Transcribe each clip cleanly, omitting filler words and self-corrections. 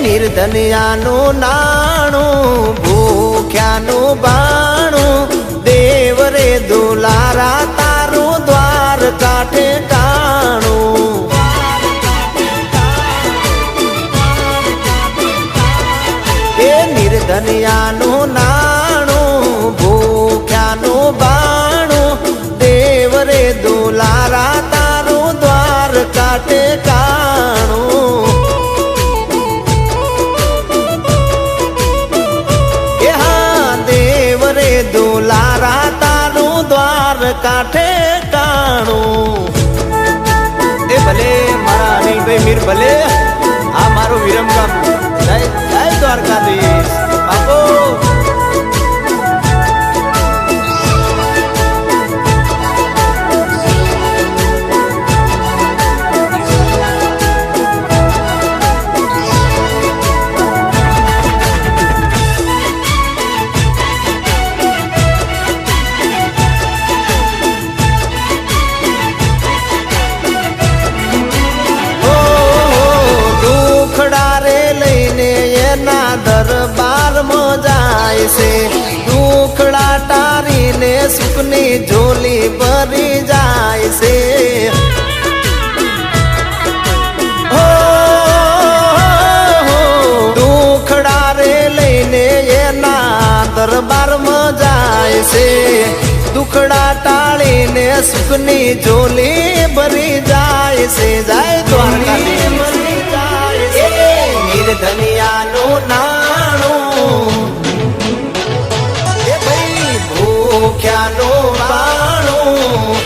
નિર્ધનિયાનું નાણું ભૂખ્યાનું બાણું દેવ રે દુલારા તારું દ્વાર કાઠે કાણું એ નિર્ધનિયાનું નાણું ભૂખ્યાનું બાણું દેવ રે દુલારા તારું દ્વાર કાઠે કાણું એ હા દેવ રે દુલારા તારું દ્વાર કાઠે કાણું એ ભલે મારા અનિલભાઈ મીર ભલે આ મારું વિરમગામ જય જય દ્વારકાધીશ બાપો દરબારમાં જાય છે દુખડા તારીને સુખની ઝોલી ભરી જાય છે દુખડા રે લઈને એના દરબારમાં જાય છે દુખડા ટાળીને સુખની ઝોલી ભરી જાય છે જય દ્વારકાધીશ નિર્ધનિયાનું નાણું એ ભાઈ ભૂખ્યાનું બાણું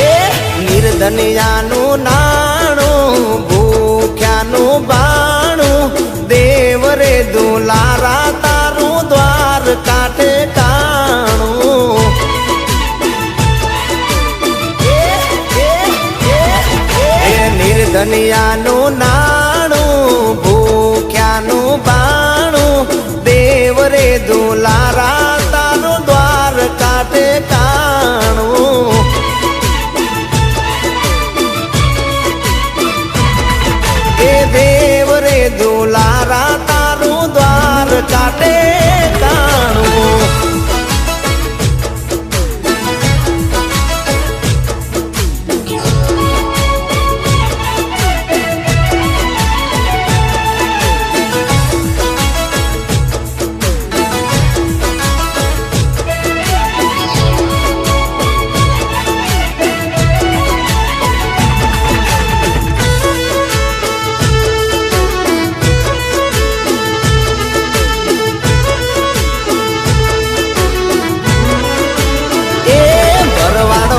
એ નિર્ધનિયાનું નાણું ભૂખ્યાનું બાણું દેવ રે દુલારા તારું દ્વાર કાઠે કાણું નિર્ધનિયાનું નાણું ભૂખ્યાનું બાણું દેવ રે દુલારા તારું દ્વાર કાઠે કાણું એ દેવ રે દુલારા તારું દ્વાર કાઠે કાણું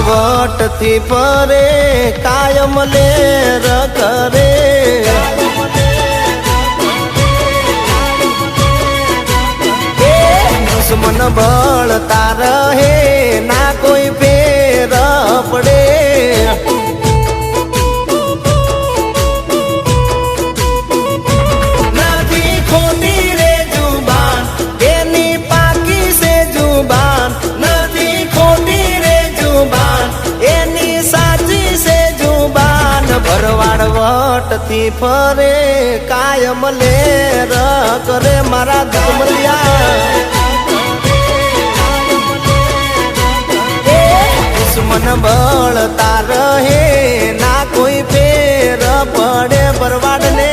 વટથી ફરે કાયમ લેર કરે દુશ્મન બળતા રહે ના કોઈ ફેર પડે નથી ખોટી રે જુબાન એની પાકી સે જુબાન નથી ખોટી રે જુબાન એની સાચી સે જુબાન ભરવાડ વટથી ફરે કાયમ લેર કરે મારા ધમલિયા દુશ્મન બળતા રહે ના કોઈ ફેર પડે ભરવાડને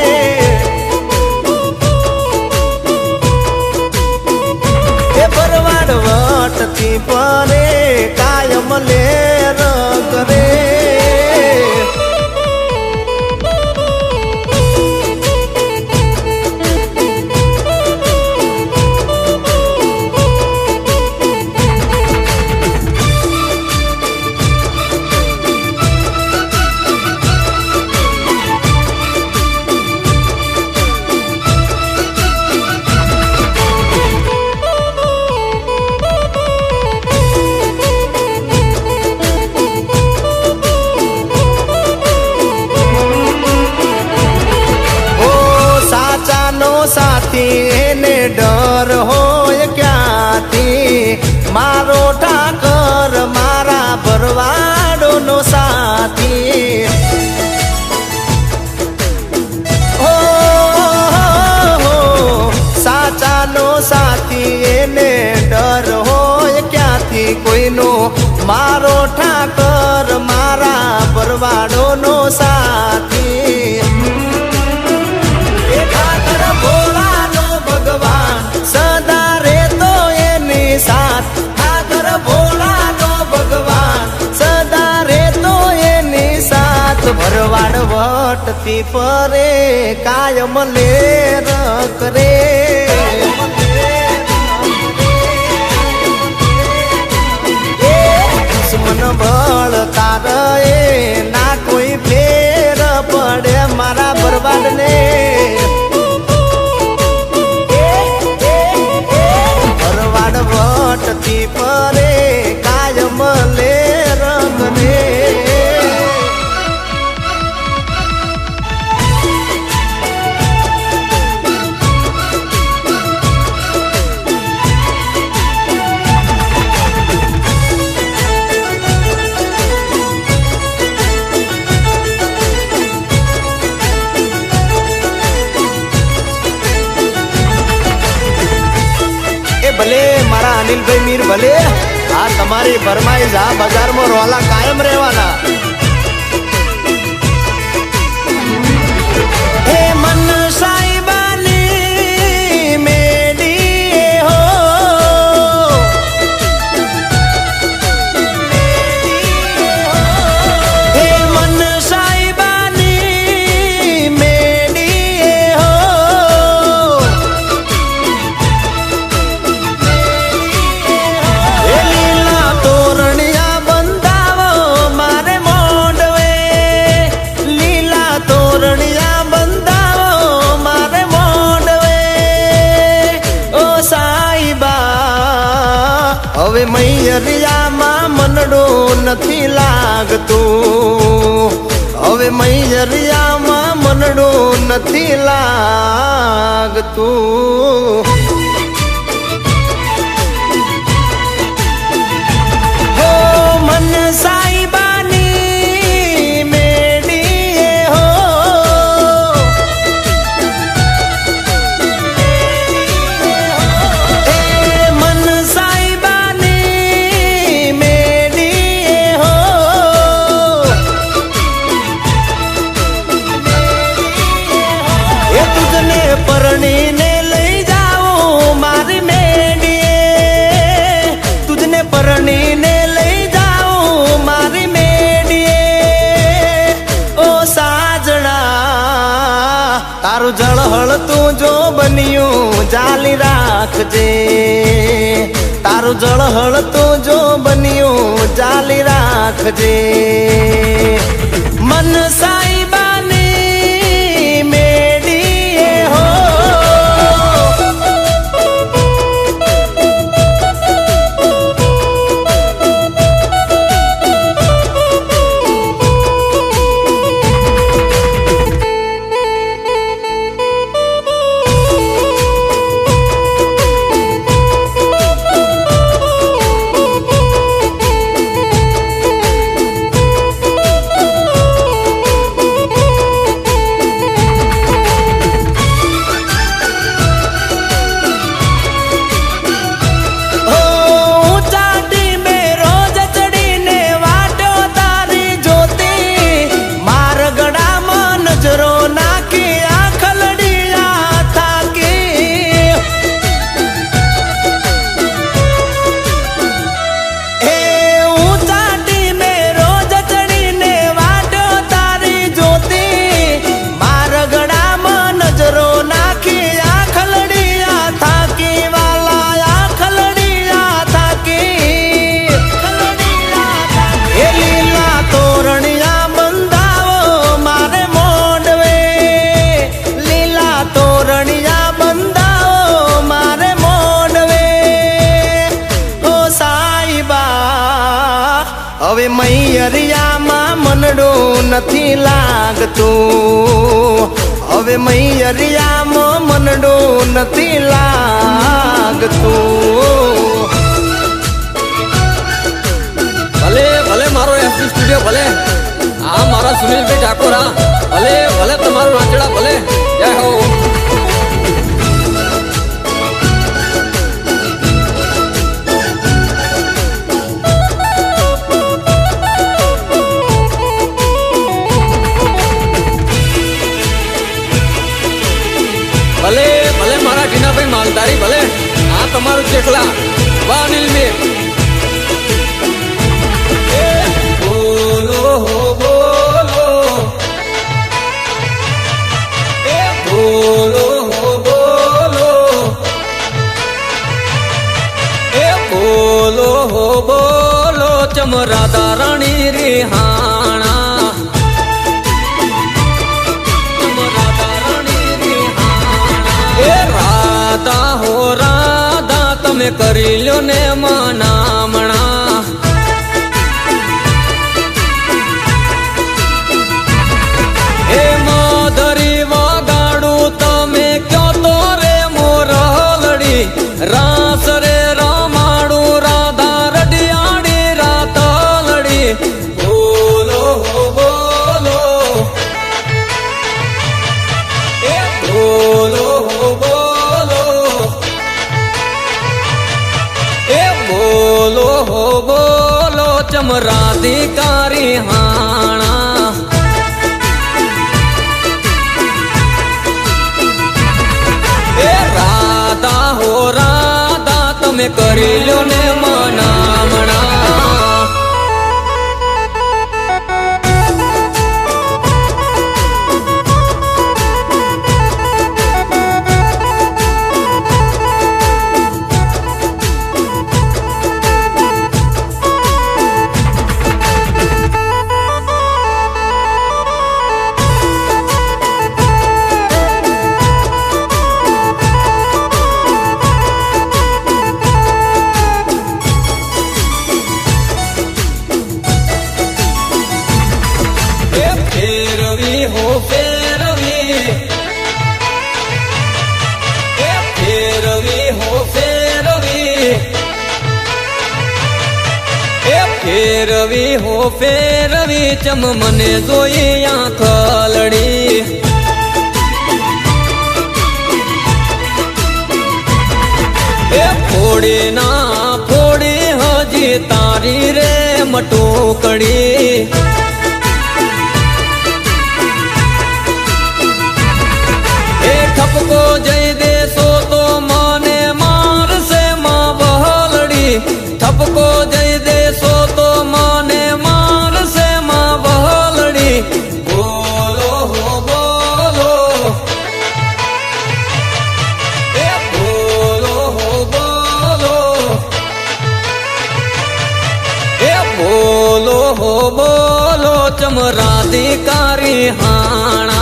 એ ભરવાડ વટથી ફરે કાયમ લેર કરે એને ડર હોય ક્યાંથી મારો ઠાકર મારા ભરવાડોનો સાથી હો મારો ઠાકર મારા ભરવાડોનો સાથી એ ઠાકર ભોળાનો ભગવાન સદા રહેતો એની સાથ ઠાકર ભોળાનો ભગવાન સદા રહેતો એની સાથ ભરવાડ વટતી પરે કાયમ લેર કરે દુશ્મન બળ તારે ના કોઈ ફેર પડે મારા ભરવાડને ભરવાડ વટતી પરે કાયમ લેર કરે ભલે મારા અનિલભાઈ મીર ભલે આ તમારી ફરમાઈશ આ બજારમાં રોલા કાયમ રહેવાના હે મન સાહેબાની મેડી હો હે મન સાહેબાની મેડી હો હવે મૈયરિયામાં મનડું નથી લાગતું હવે મૈયરિયામાં મનડું નથી લાગતું હો મન સાહેબાની મેડીએ હો મન પરણીને લઈ જાઉં મારી મેડીએ તુજને પરણીને લઈ જાઉં મારી મેડીએ ઓ સાજણા તારું જળહળ તું જો બન્યું જાલી રાખજે તારું જળહળ તું જો બન્યું જાલી રાખજે મન સાહેબાની મેડી હો હવે મૈયરિયામાં મનડું નથી લાગતું હવે મૈયરિયામાં મનડું નથી લાગતું ભલે ભલે મારો એસપી સ્ટુડિયો ભલે આ મારા સુનિલભાઈ ઠાકોર ભલે ભલે તમારું નાચડા ભલે જય હો પિચકારી ભલે આ તમારું ચેકલા વાહ અનિલ મેં બોલો હો બોલો એ બોલો હો બોલો એ બોલો હો બોલો ચમરાદા રાણી રિહાણા ચમરાદા રાણી રિહાણા એ રાધા હો રાધા તમે કરી લ્યો ને મનામણા એ માધરી વાગાડું તમે ક્યો તો રે મોરલડી રાસ રે રામાડું રાધા રડિયાડી રાતલડી બોલો હો બોલો એ બોલો હો બોલો એ બોલો હો બોલો ચમરાધિકારી હાણા એ રાધા હો રાધા તમે કરી લ્યો ને મનામણા ફેરવી હો ફેરવી એ ફેરવી હો ફેરવી એ ફેરવી હો ફેરવી ચમ મને જોઈ આંખ લડી એ ફોડી ના ફોડી હજી તારી રે મટુકડી ઠપકો જઈ દેશો તો માને મારશે માં વહલડી ઠપકો જઈ દેશો તો માને મારશે માં વહલડી બોલો હો બોલો એ બોલો હો બોલો એ બોલો હો બોલો ચમરાધિકારી હાણા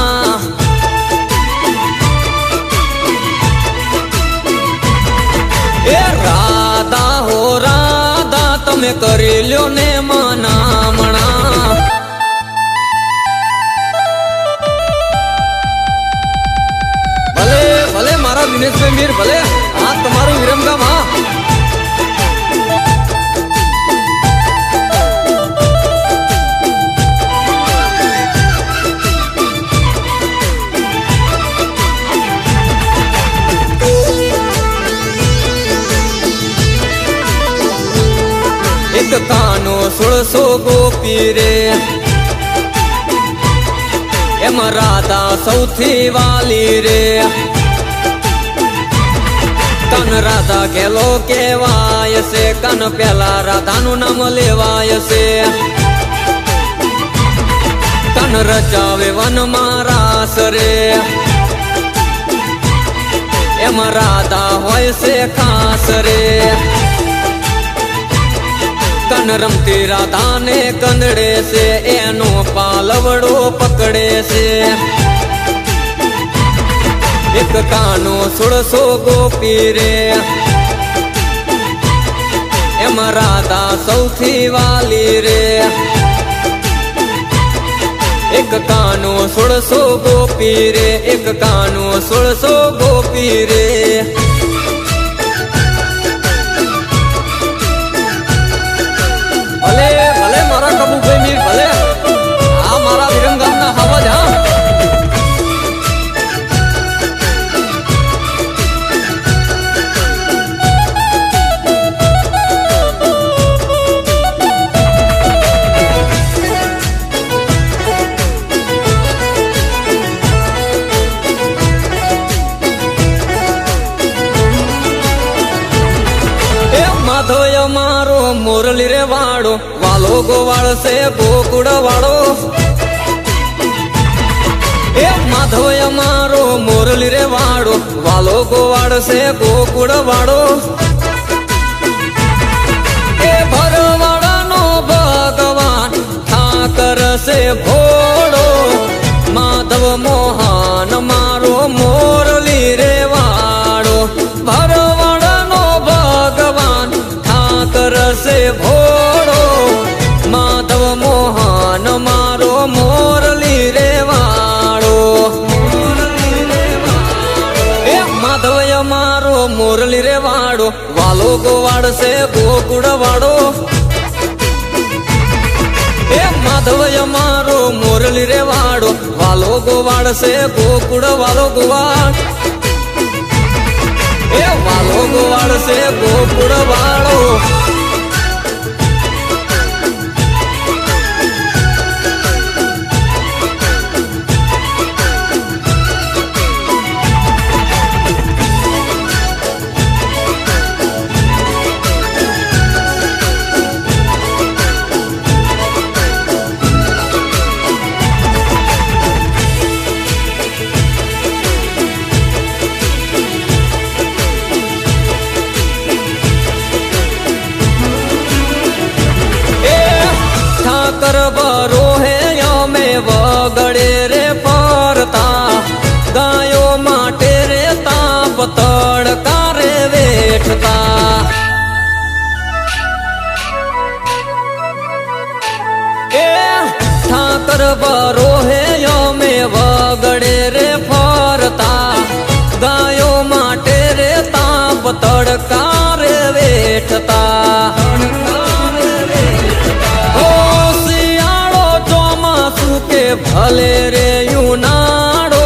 એ રાધા હો રાધા તમે કરી લ્યો ને મનામણા ભલે ભલે મારા દિનેશભાઈ મીર ભલે આ તમારું વિરમગામ હા એક કાનો 1600 ગોપી રે એમાં રાધા સૌથી વાલી રે કન રાધા કેલો કેવાય છે કન પેલા રાધાનું નામ લેવાય છે કન રચાવે વનમાં રાસ રે એમાં રાધા હોય છે ખાસ રે કન રમતી રાધાને કંદડે છે એનો પાલવડો પકડે છે એક કાનો 1600 ગોપી રે એમાં રાધા સૌથી વાલી રે એક કાનો 1600 ગોપી રે એક કાનો 1600 ગોપી રે ભલે ભલે મારા કબૂભાઈ મીર ભલે આ મારા વિરમગામના હવાજ હા મોરલી રે વાળો વાલો ગોવાળ છે ગોકુળ વાળો એ માધવ અમારો મોરલી રે વાળો વાલો ગોવાળ છે ગોકુળ વાળો એ ભરવાડાનો ભગવાન ઠાકર છે ભોળો માધવ મોહન મારો મોરલી રે વાળો ભરવાડાનો ભગવાન ઠાકર છે ભોળો માધવ મોહન મારો મોરલી રે વાળો એ માધવ અમારો મોરલી રે વાળો વાલો ગોવાળ છે ગોકુળ વાળો એ માધવ અમારો મોરલી રે વાળો વાલો ગોવાળ છે ગોકુળ વાલો ગોવાળ એ વાલો ગોવાળ છે ગોકુળ વાળો કરબરો હે અમે વગડે રે ફરતા ગાયો માટે રે તાપ તડકા રે વેઠતા એ ઠાકર બરો હે અમે વગડે રે ફરતા ગાયો માટે રે તાપ તડકા રે વેઠતા ભલે રે યુનાડો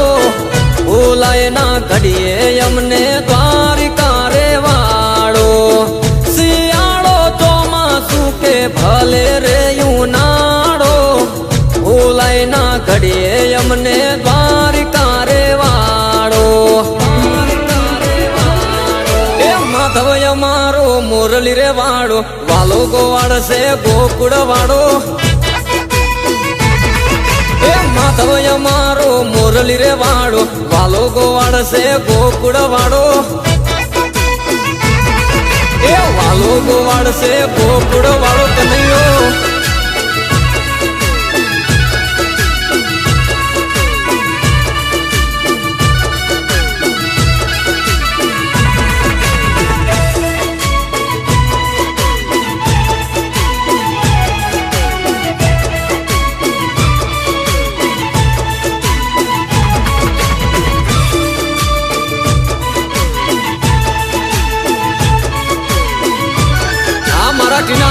ભૂલાય ના ઘડીએ અમને દ્વારિકા રે વાળો શિયાળો ચોમાસુ કે ભલે રે યુનાડો ભૂલાય ના ઘડીએ અમને દ્વારિકા રે વાળો એ માધવ અમારો મોરલી રે વાળો વાલો ગોવાળ છે ગોકુળ વાળો માધવ અમારો મોરલી રે વાળો વાલો ગોવાળ છે ગોકુળ વાળો એ વાલો ગોવાળ છે ગોકુળ વાળો કનૈયો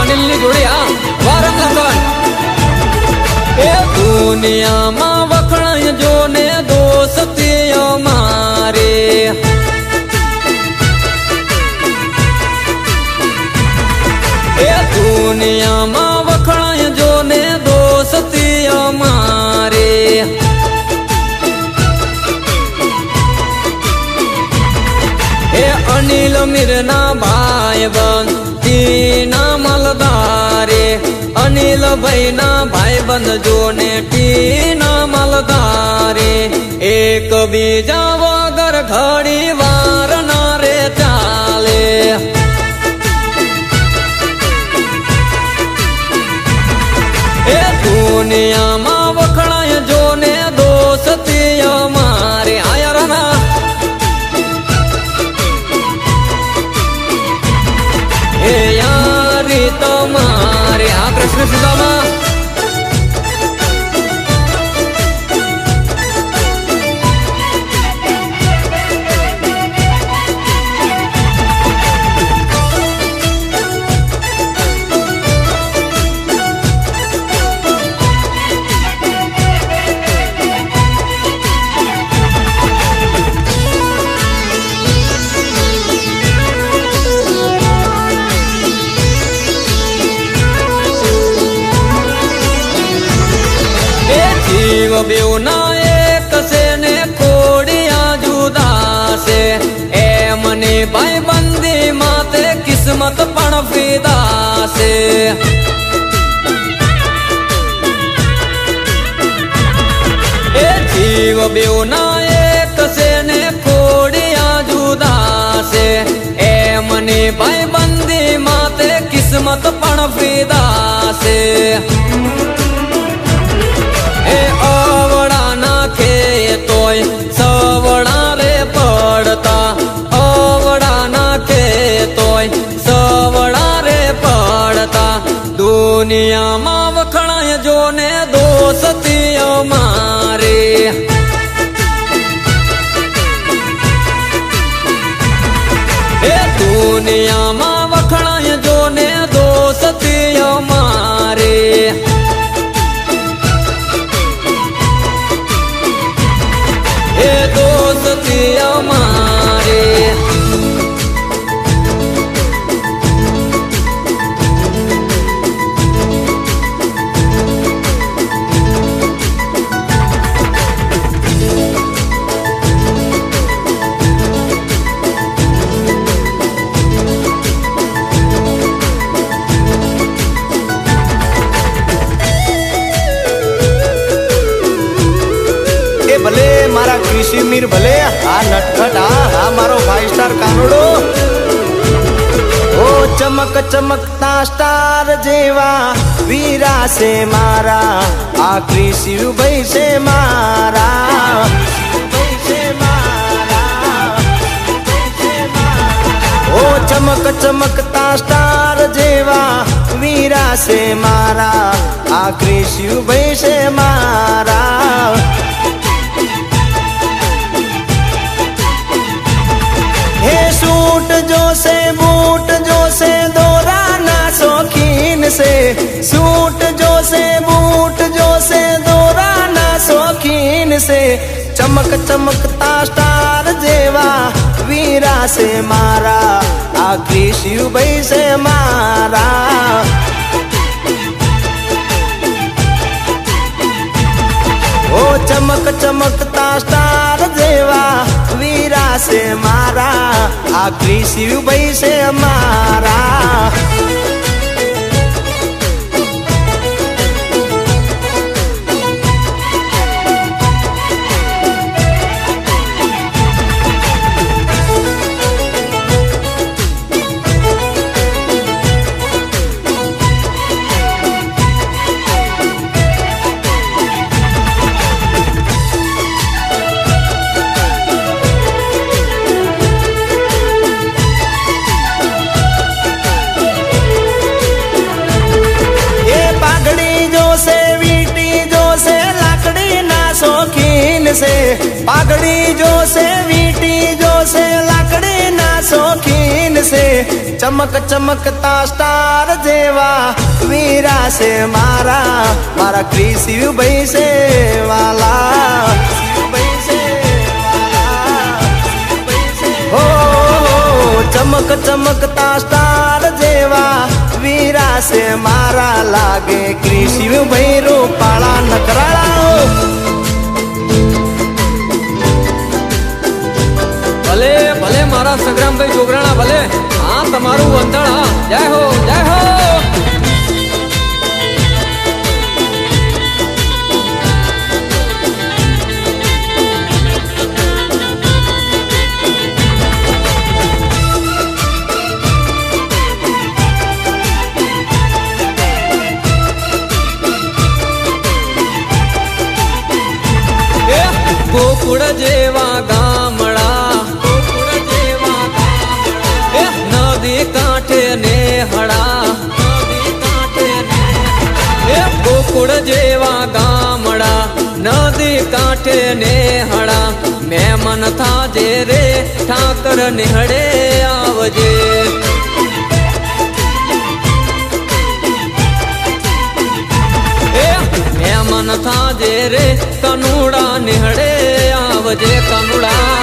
અનિલની જોડી આ વારમ લગન એ દુનિયામાં વખણાય જો ને દોસ્તી અમારે એ દુનિયામાં વખણાય જો ને દોસ્તી અમારે એ અનિલ મીરના ભાઈ બંધ ટીના મલદારે અનિલ ભાઈ ના ભાઈ બંધ જોને ટીના મલદારે એક બીજા વગર ઘડી વાર ના રે ચાલે એ દુનિયામાં વખણાય જોને દોસ્તી અમારે આયરના એ યારી તમારે આ કૃષ્ણ સુદામા બેવના એક છે ને ખોડિયા જુદા છે એ મને ભાઈ બંદી માતે કિસ્મત પણ ફિદા છે એ જીવ બેવ ના એક છે ને ખોડિયા જુદા છે એમની ભાઈ બંદી માતે કિસ્મત પણ ફીદા છે એ અવળા નાખે તોય સવળા રે પડતા અવળા નાખે તોય સવળા રે પડતા દુનિયામાં વખણાય જો ને દોસ્તી અમારી એ દુનિયામાં વખણાય જો ને દોસ્તી અમારી એ દોસ્તી અમારી ભલે મારા કૃષિ મીર ભલે આ નટખટ આ મારો 5 સ્ટાર કાનુડો ઓ ચમક ચમકતા સ્ટાર જેવા વીરા છે મારા આ કૃષિ ભાઈ છે મારા ઓ ચમક ચમકતા સ્ટાર જેવા વીરા છે મારા આ કૃષિ ભાઈ છે મારા हे सूट जो से बूट जो से दोरा ना शौकीन से सूट जो से बूट जो से दोरा ना शौकीन से चमक चमकता स्टार जेवा वीरा से मारा आ कृषि भाई से मारा ओ चमक चमकता स्टार जेवा वीरा से मारा आ कृषि भाई से मारा से पागड़ी जो से वीटी जो से लाकड़ी ना शौकीन से चमक चमकता स्टार जेवा वीरा से मारा मारा कृषि भाई से वाला हो चमक चमकता स्टार जेवा वीरा से मारा लागे कृषि भाई रूपाला नकराला ભલે ભલે મારા સંગ્રામભાઈ જોગરાણા ભલે હા તમારું વંદન હા જય હો જય હો ગોકુળ જેવા ગામડા નદી કાંઠે ને હડા ગોકુળ જેવા ગામડા નદી કાંઠે ને હડા મહેમાન થાજે રે ઠાકર નિહળે આવજે મહેમાન થાજે રે કનુડા નિહળે આવજે કનુડા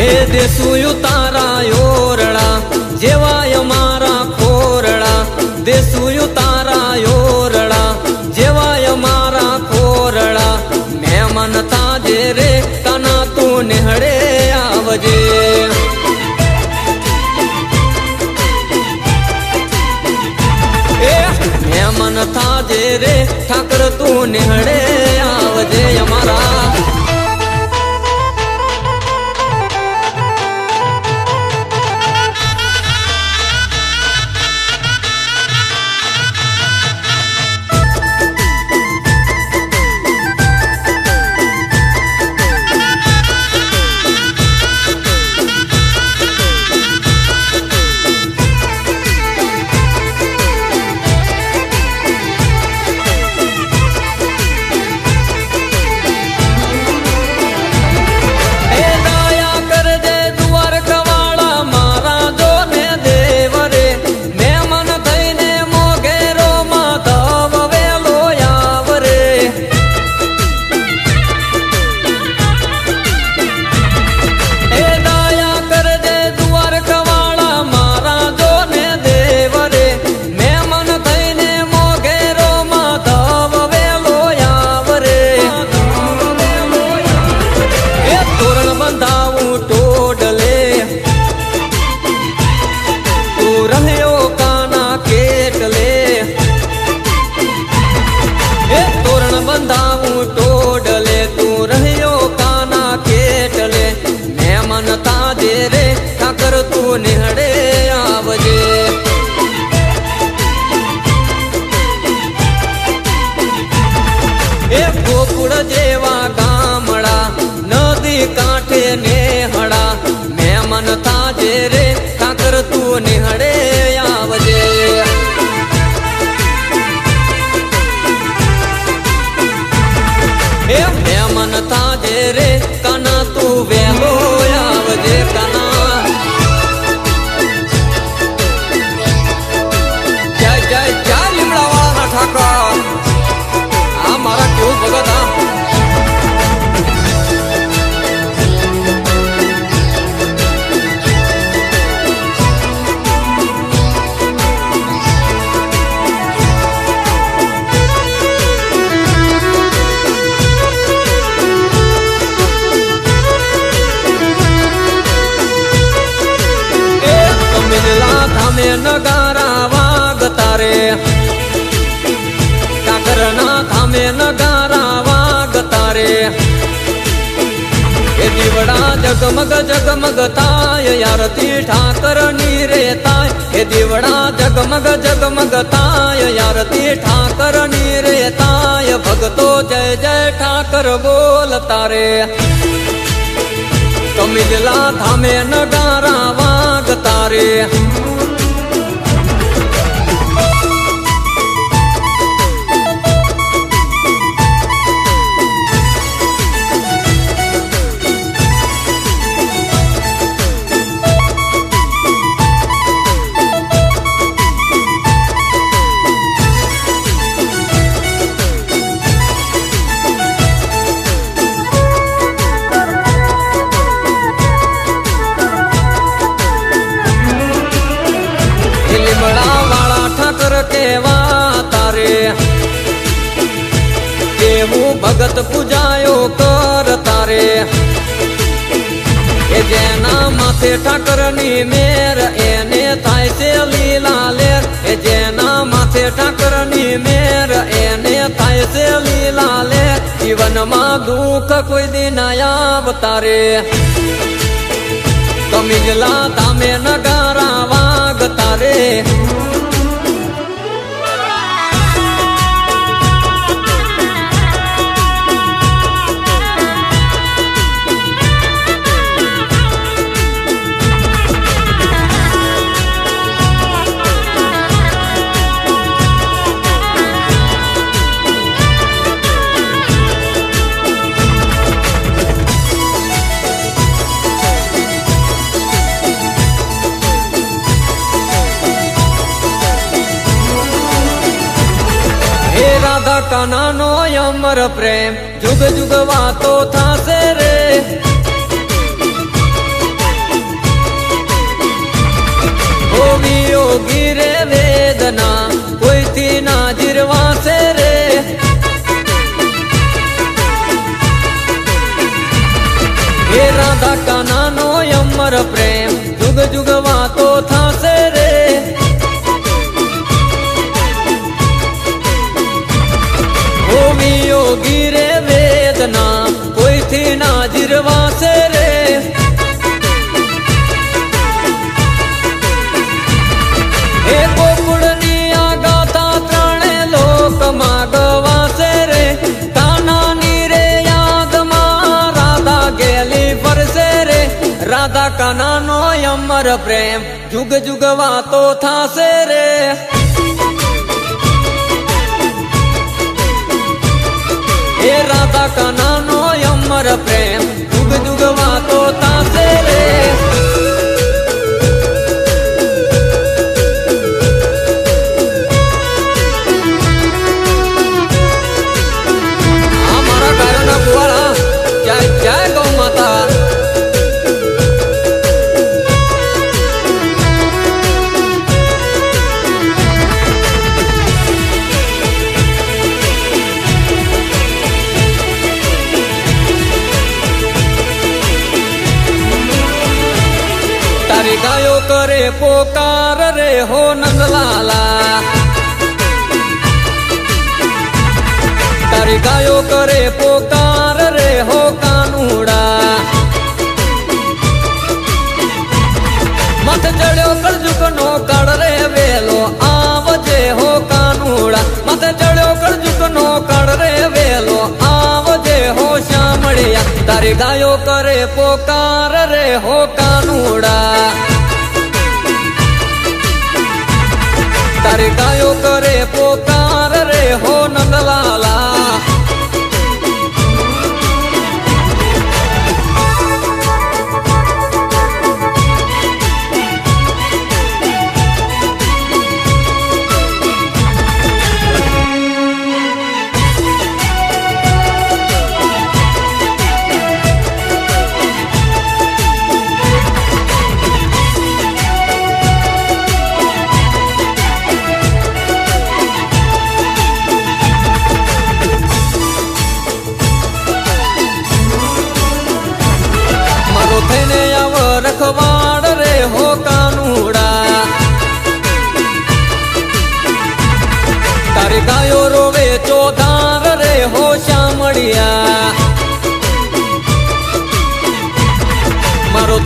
એ દેસુયું તારા યોરડા જેવાય મારા ખોરડા દેસુયું તારા યોરડા જેવાય મારા ખોરડા મહેમાન થાજે રે કના તું નિહળે આવજે દીવડા જગમગ જગમગ થાય આરતી ઠાકરની રે થાય એ દીવડા જગમગ જગમગ થાય આરતી ઠાકરની રે થાય ભગતો જય જય ઠાકર બોલતા રે કમિજલા ધામે નગારા વાગતા રે કેવા તારે કેવું ભગત પૂજાયો કર તારે એ જેના માથે ઠાકરની મેર એને થાય છે લીલા લેર એ જેના માથે ઠાકરની મેર એને થાય છે લીલા લેર જીવનમાં દુઃખ કોઈ દિન આવતા રે કમિજલા ધામે નગારા વાગતા રે રાધા કાનાનો અમર પ્રેમ જુગ જુગ વાતો થાશે રે યોગી રે વેદના કોઈથી ના જીરવાશે રે હે રાધા કાનાનો અમર પ્રેમ જુગ જુગ વાતો થાશે રે યોગી રે વેદના કોઈથી ના જીરવાશે રે એ ગોકુળની આ ગાથા ત્રણે લોકમાં ગવાશે રે કાનાની રે યાદમાં રાધા ગેલી ફરશે રે રાધા કાનાનો અમર પ્રેમ જુગ જુગ વાતો થાશે રે હે રાધા કાનાનો અમર પ્રેમ જુગ જુગ વાતો થાશે રે આ મારા ગાયોના કુવાળા જય જય ગૌ માતા તારી ગાયો કરે પોકાર રે હો નંદલાલા તારી ગાયો કરે પોકાર રે હો કાનુડા મત ચડ્યો કળજુકનો કળ રે વેલો આવજે હો કાનુડા મત ચડ્યો કળજુકનો કળ રે વેલો આવજે હો શામળિયા તારી ગાયો કરે પોકાર રે હો કાનુડા તારી ગાયો કરે પોકાર રે હો નંદલાલા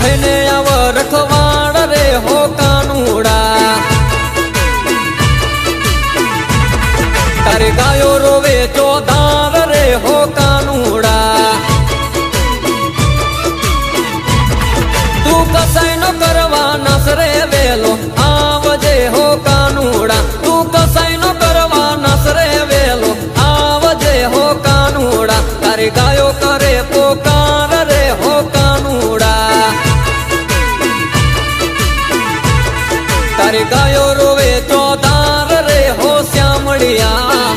થઈને આવ રખવાડ રે હો કાનુડા તારી ગાયો રોવે ચોધાર રે હો કાનુડા તું કસાઈ નો કરવા નસરે વેલો આવજે હો કાનુડા તું કસાઈ નો કરવા નસરે વેલો આવજે હો કાનુડા તારી ગાયો કરે પોકાર રે હો કાનુડા તારી ગાયો રોવે ચોધાર રે હો શ્યામળિયા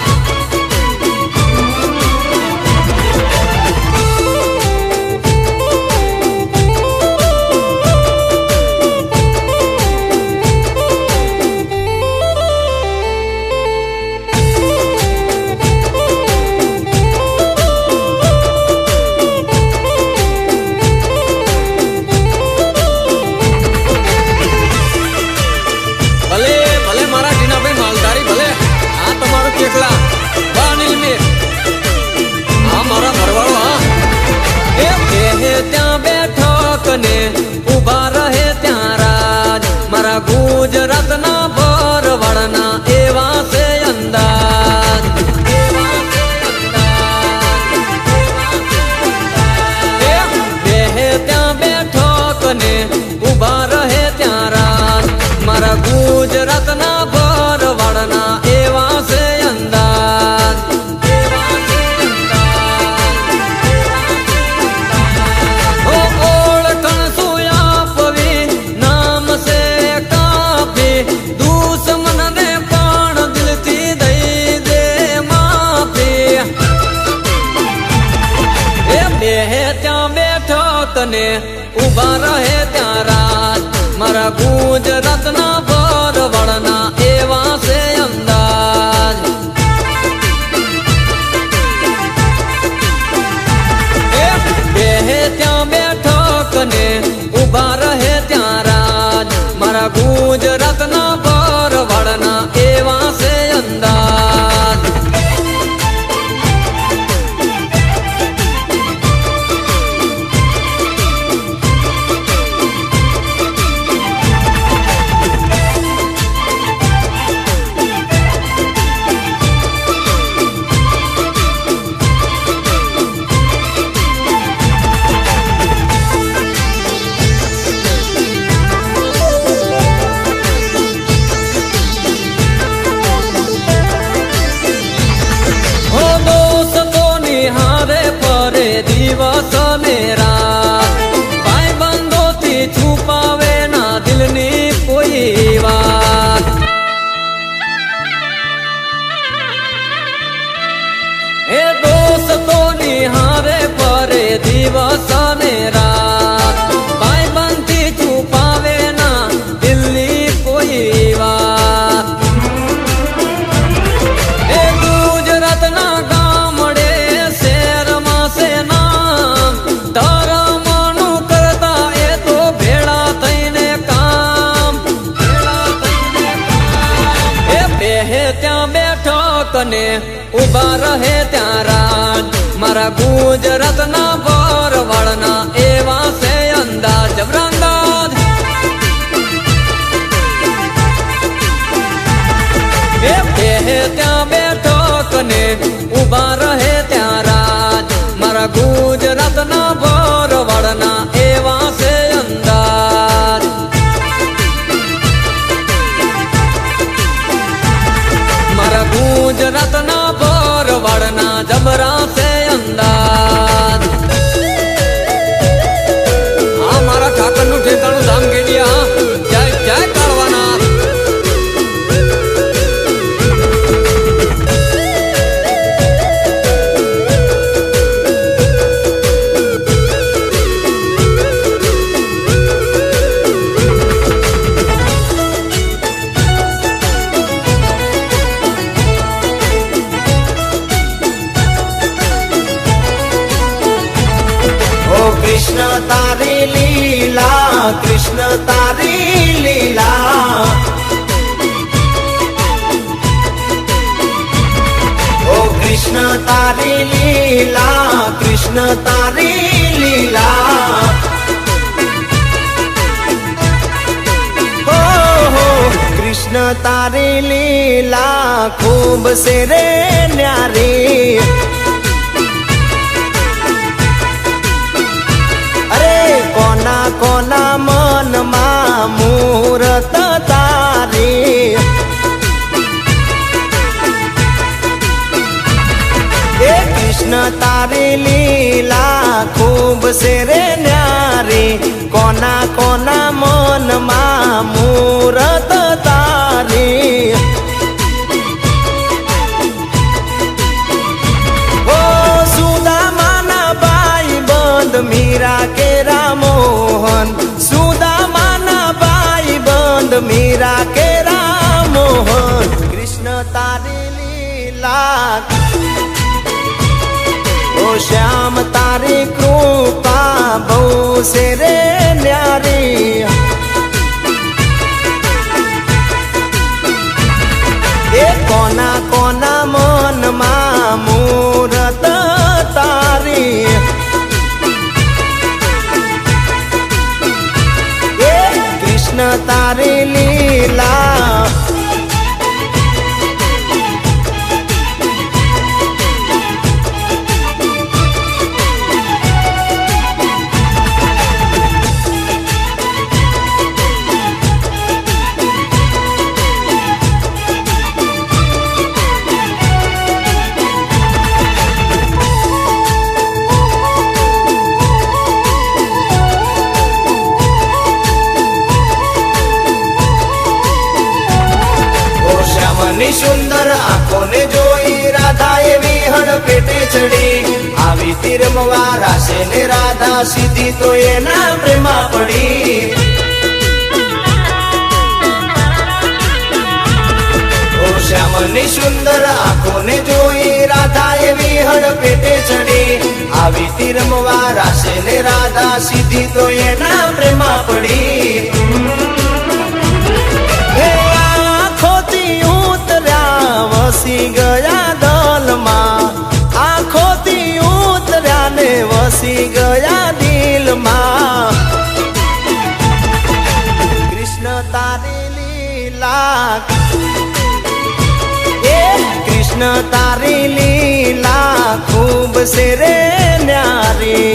ઉભા રહે ત્યાં રાજ મારા ગુજરાતના ભરવાડના એવા છે અંદાજ બેહે ત્યાં બેઠક ને ઉભા રહે ત્યાં રાજ મારા ગુજરાતના ભરવાડના એવા છે અંદાજ ને ઉભા રહે ત્યાં રાજ મારા ગુજરાતના ભરવાડના એવા છે અંદાજ બેહે ત્યાં બેઠક ને ઉભા રહે ત્યાં રાજ મારા ગુજરાતના ભરવાડના એવા છે અંદાજ દિવસ ને રાત ભાઈ બંધોથી છુપાવે ના દિલની કોઈ વાત એ દોસ્તો નિહારે ફરે દિવસ ને રાત ભાઈ બંધથી છુપાવે ના દિલની કોઈ વાત એ ગુજરાતના ગામડે શહેરમાં છે ધર્મનું કરતા એ તો ભેળા થઈને કામ એ બેહે ત્યાં બેઠક ને ઉભા રહે ત્યાં રાજ મારા ગુજરાતના ભરવાડના એવા છે અંદાજ અંદાજ એ બેહે ત્યાં બેઠક ને ઉભા રહે ત્યાં રાજ મારા ગુજરાતના ભરવાડના એવા છે અંદાજ મારા ગુજરાતના ભરવાડના જબરા છે અંદાજ આ મારા ઠાકરનું ઠેકાણું ધામ ગેડિયા જય જય કાળવાના कृष्ण तारी लीला कृष्ण तारी लीला ओ कृष्ण तारी लीला कृष्ण तारी लीला खूब से रे न्यारी। अरे कोना कोना मन मा मूरत तारी। हे कृष्ण तारी लीला खूब से रे न्यारी। कोना कोना मन मा मूरत तारी। ओ सुदामाना बाई बंद मीरा के रामोहन। सुदामाना बाई बंद मीरा के रामोहन। कृष्ण तारी लीला ओ श्याम तारी कृपा बहु से रे न्यारी। ए कोना कोना मन मा मूरत तारी। ए कृष्ण तारी लीला सुंदर आंखों ने जोई राधा ये विहड़ पेटे चढ़ी। आवी तिरमवा रासे ने राधा सीधी तो ये ना प्रेमा पड़ी। ओ श्यामनी सुंदर आंखों ने जोई राधा ये विहड़ पेटे चढ़ी। आवी तिरमवा रासे ने राधा सीधी तो ये ना प्रेमा पड़ी। वसी गया दल माँ आँखों ती उतर्या ने वसी गया दिल माँ। कृष्ण तारी लीला ए कृष्ण तारी लीला खूब से रे न्यारी।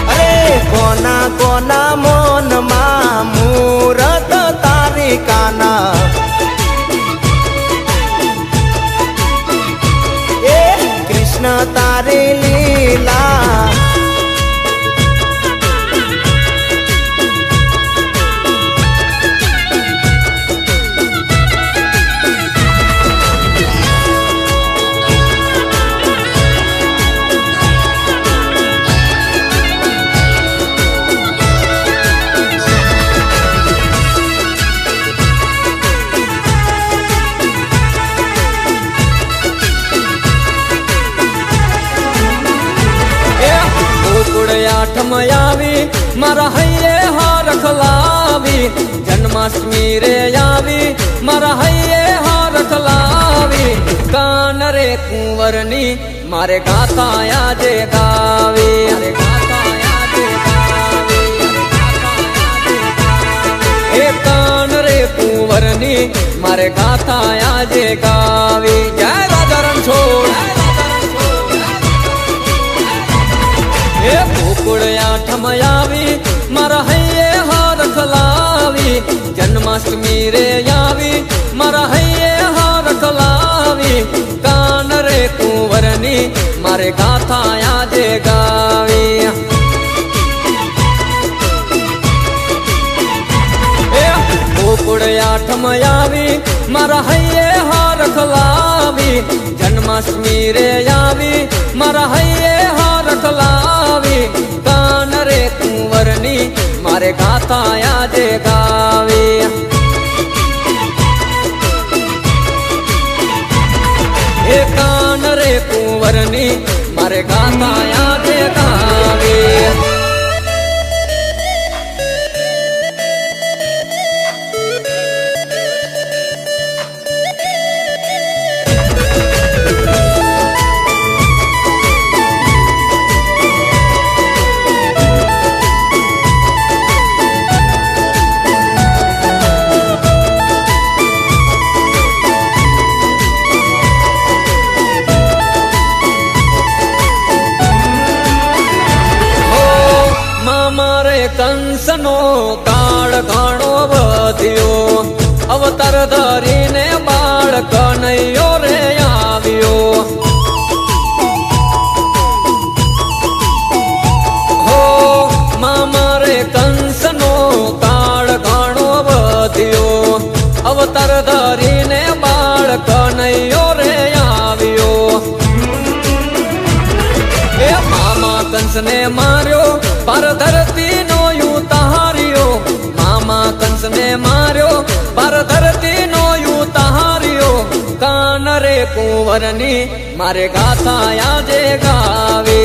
अरे कोना कोना मन मा मूरत तारी काना। ए कृष्ण तारी लीला આઠમ આવી મારા હૈયે હાર ખલાવી। જન્માષ્ટમી રે આવી મારા હૈયે હાર ખલાવી। કાન રે કુંવરની મારે ગાથા આજે ગાવી। અરે ગાથા આજે ગાવી। એ કાન રે કુંવરની મારે ગાથા આજે ગાવી। જય રાજા રણછોડ। એ ગોકુળ આઠમ આવી મારા હૈયે હાર ખલાવી। જન્માષ્ટમી રે આવી મારા હૈયે હાર ખલાવી। કાન રે કુંવરની મારે ગાથા આજે ગાવી। એ ગોકુળ આઠમ આવી મારા હૈયે હાર ખલાવી। જન્માષ્ટમી રે આવી મારા હૈયે હાર ખલાવી। કાન રે કુંવરની મારે ગાથા આજે ગાવી। એ કાન રે કુંવરની મારે ગાથા આજે ગાવી। કંસનો કાળ ઘણો વધ્યો, અવતાર ધરીને બાળ કનૈયો રે આવ્યો. હો મામા રે કંસનો કાળ ઘણો વધ્યો, અવતાર ધરીને બાળ કનૈયો રે આવ્યો. એ મામા કંસને માર્યો, પાર ધરતીનો ઉતાર્યો. મામા કંસને માર્યો, પાર ધરતીનો ઉતાર્યો. કાન રે કુંવરની મારે ગાથા આજે ગાવે.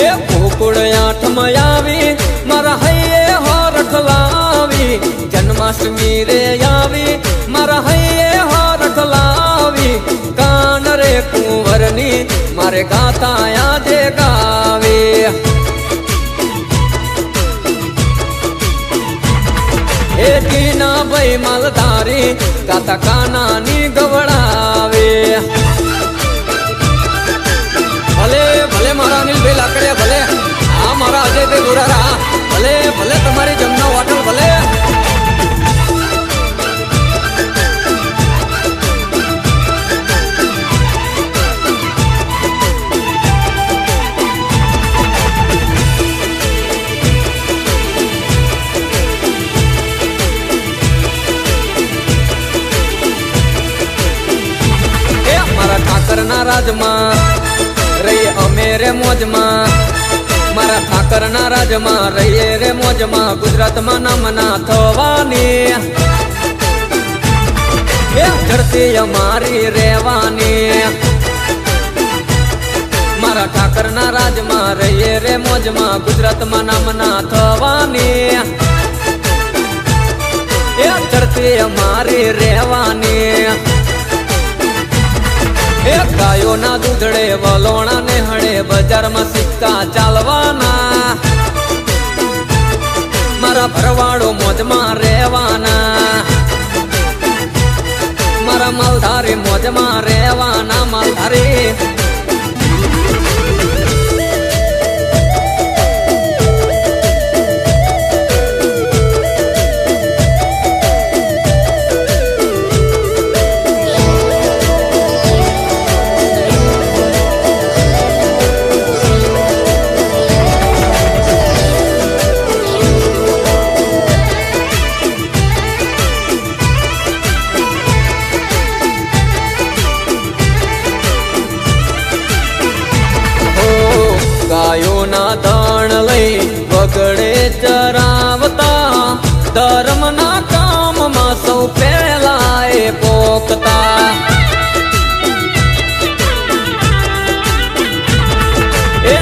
એ ગોકુળ આઠમાં આવી મારા હૈયે હરખ લાવી. જન્માષ્ટમી રે આવી મારા હૈયે હરખ લાવી. કાન રે કુંવરની મારે ગાથા આજે ગાવે. એ કીના ભાઈ માલધારી ગાથા કાનાની ગવડાવે. ભલે ભલે મારા અનિલભાઈ લાકડિયા, ભલે આ મારા અજયભાઈ ગોરારા, ભલે ભલે તમારી જમના હોટલ, ભલે. ઠાકરના રાજમાં રહીએ અમે રે મોજમાં. મારા ઠાકરના રાજમાં રહીએ રે મોજમાં. ગુજરાતમાં નામના થવાની, એ ધરતી અમારી રહેવાની. મારા ઠાકરના રાજમાં રહીએ રે મોજમાં. ગુજરાતમાં નામના થવાની, એ ધરતી અમારી રહેવાની. એ ગાયોના દૂધડે વલોણા ને હળે બજારમાં સિક્કા ચાલવાના. મારા ભરવાડો મોજમાં રહેવાના. મારા માલધારી મોજમાં રહેવાના. માલધારી ગાયોના ધણ લઈ વગડે ચરાવતા. ધર્મના કામમાં સૌ પહેલા એ પોકતા. એ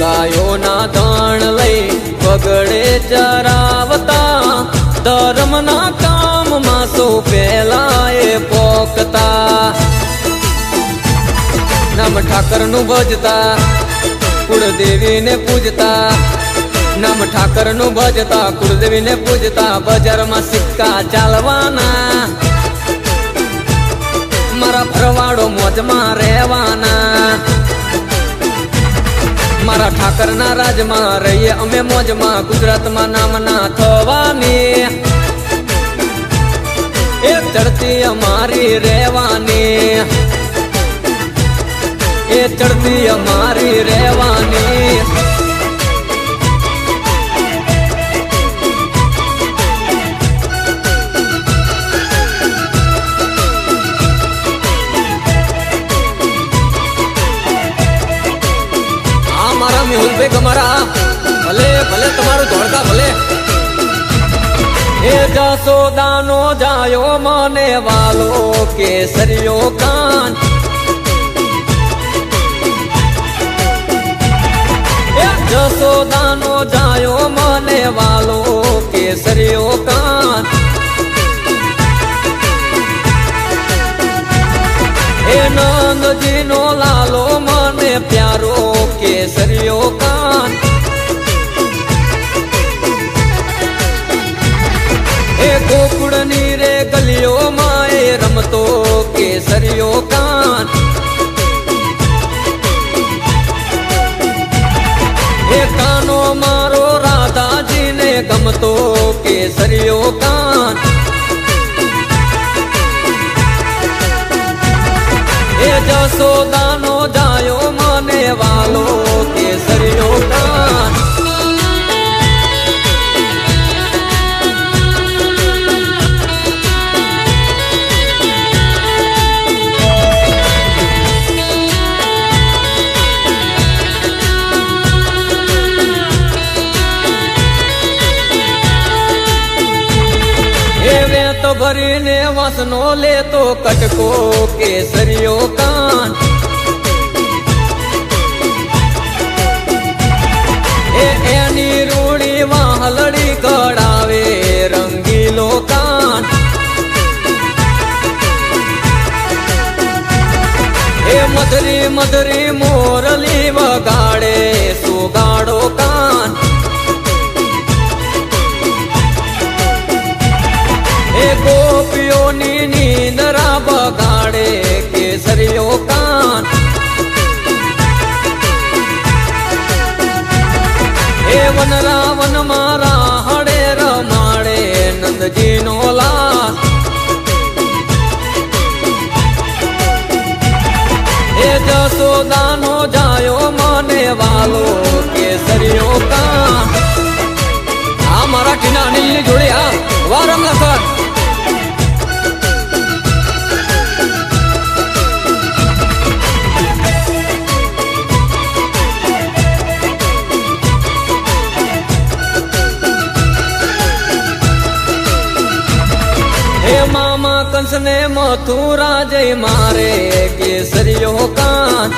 ગાયોના ધણ લઈ વગડે ચરાવતા. ધર્મના કામમાં સૌ પહેલા એ પોકતા. નામ ઠાકરનું ભજતા, કુળદેવીને પૂજતા. નામ ઠાકરનું ભજતા, કુળદેવીને પૂજતા. બજારમાં સિક્કા ચાલવાના. મારા ભરવાડો મોજમાં રહેવાના. મારા ઠાકરના રાજમાં રહીએ અમે મોજમાં. ગુજરાતમાં નામના થવાની, એ ધરતી અમારી રહેવાની. એ ચડતી અમારી રહેવાની. આ મારા મેહુલભાઈ ગમારા, ભલે ભલે તમારું ધોળકા ભલે. એ જસોદાનો જાયો મને વાલો કેસરીયો કાન. જસોદાનો જાયો મને વાલો કેસરીયો કાન. એ નંદજીનો લાલો મને પ્યારો કેસરીયો કાન. એ ગોકુળની રે ગલીઓમાં એ રમતો કેસરીયો કાન. જશોદાનો જાયો મને વાલો કેસરીયો કાન તો ભરીને વાસનો લેતો કટકો કેસરીયો કાન એની રૂડી વાહલડી કડાવે રંગીલો કાન મધરી મધરી મોરલી વગાડે સુગાડો કાન ગોપીઓની નીંદરા બગાડે કેસરીયો કાન વનરાવન મારા હડે રમાડે નંદજીનો લાલ જશોદાનો જાયો મને વાલો કેસરીયો કાન આ મારા ટીના અનિલની જોડે આ વારમ લખન મામા કંસને મથુરા જય મારે કેસરીયો કાન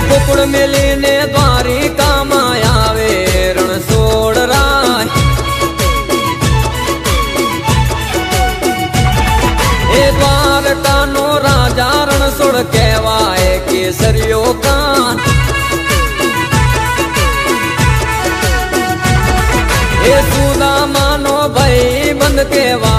ગોકુળ મેલીને દ્વારિકામાં આવે રણછોડ રાય દ્વારકાનો રાજા રણછોડ કહેવાય કેસરીયો કાન સુદામાનો ભાઈ બંધ કહેવાય કેસરીયો કાન સુદામાનો ભાઈ બંધ કહેવાય કેસરીયો કાન